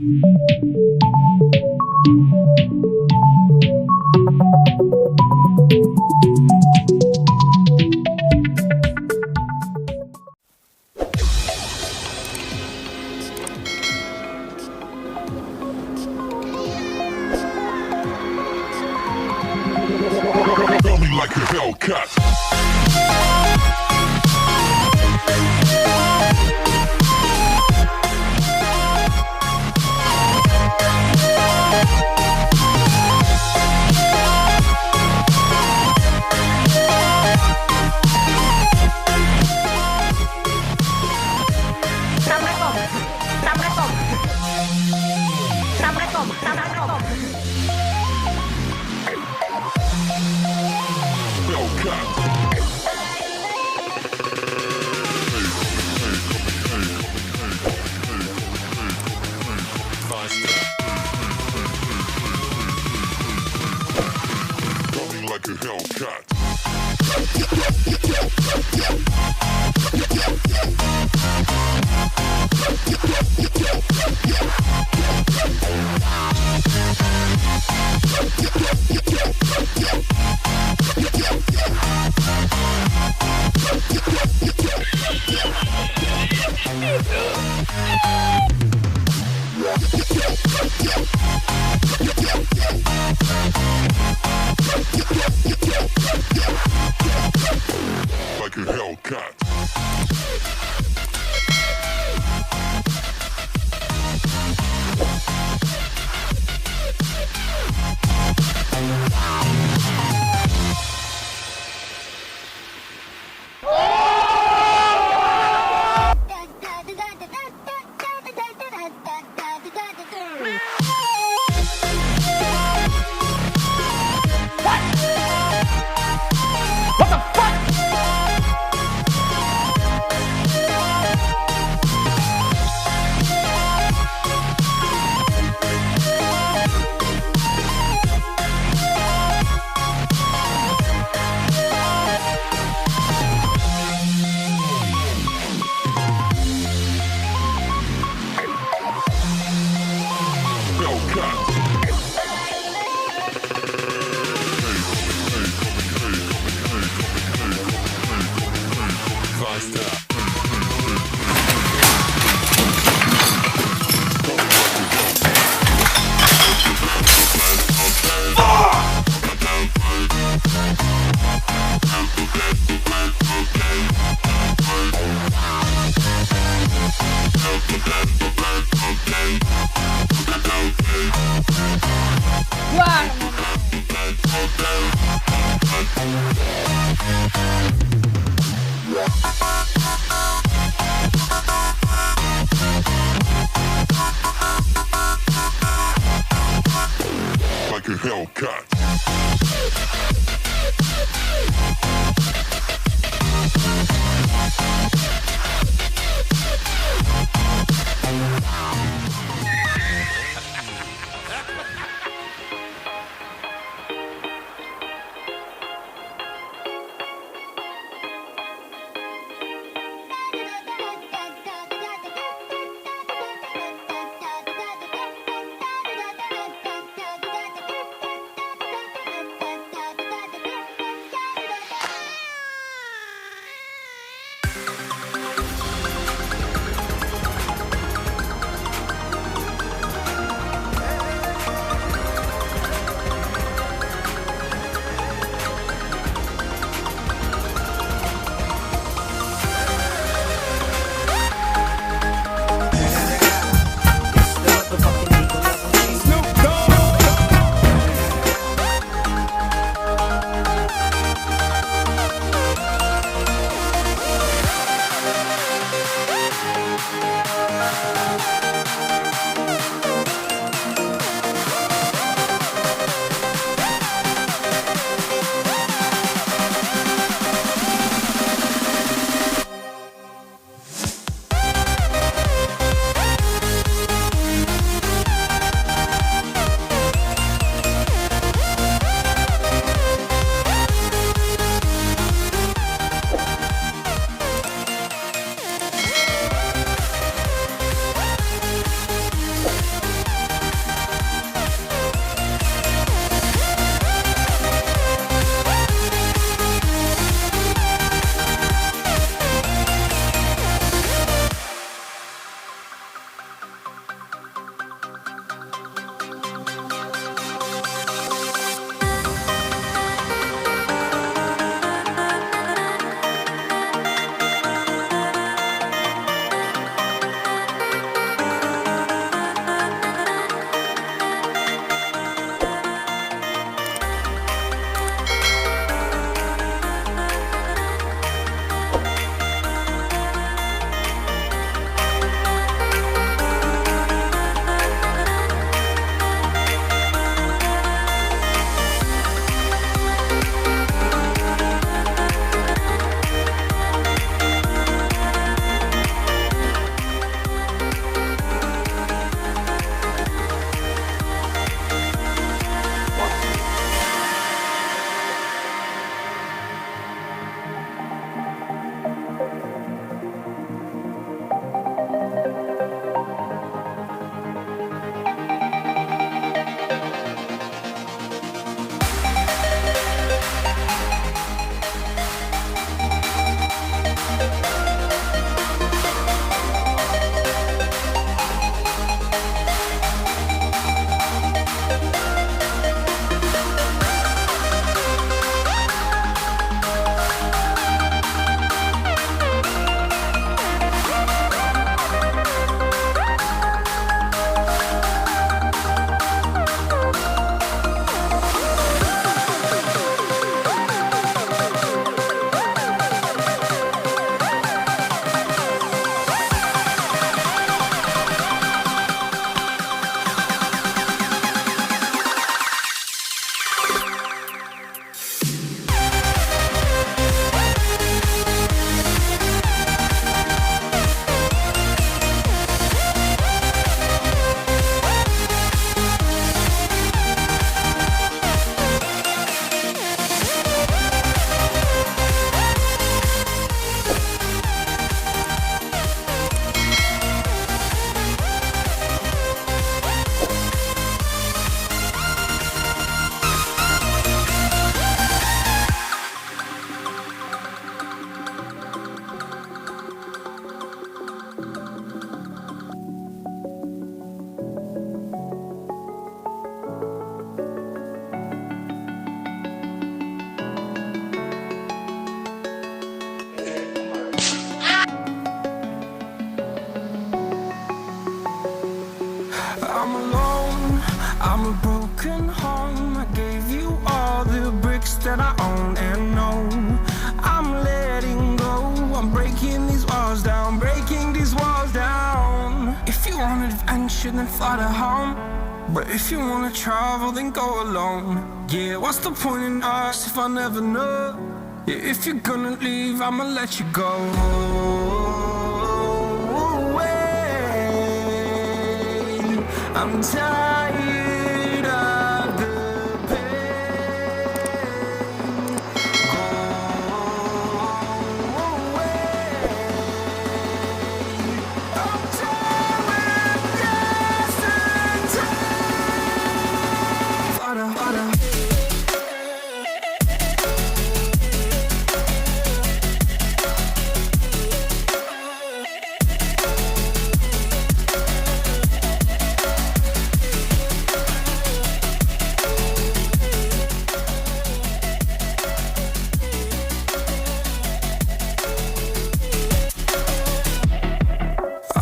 Feel me like a Hellcat. Coming like a Hellcat. Like a Hellcat. Like a Hellcat. I'm alone, I'm a broken home. I gave you all the bricks that I own and know. I'm letting go, I'm breaking these walls down, breaking these walls down. If you want adventure, then fly to home. But if you wanna travel, then go alone. Yeah, what's the point in us if I never know? Yeah, if you're gonna leave, I'ma let you go. I'm tired of the pain. Go away. I'm tired with yesterday. Fada, fada.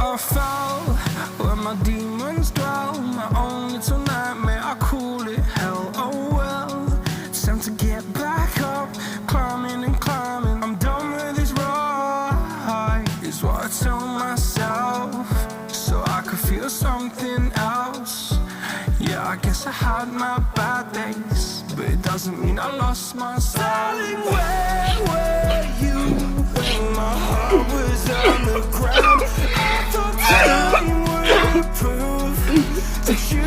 I fell where my demons dwell. My own little nightmare, I call it hell. Oh well, it's time to get back up, climbing and climbing. I'm done with this ride, is what I tell myself, so I could feel something else. Yeah, I guess I had my bad days, but it doesn't mean I lost my styling. Where were you when my heart was on the ground? I thought time would prove that you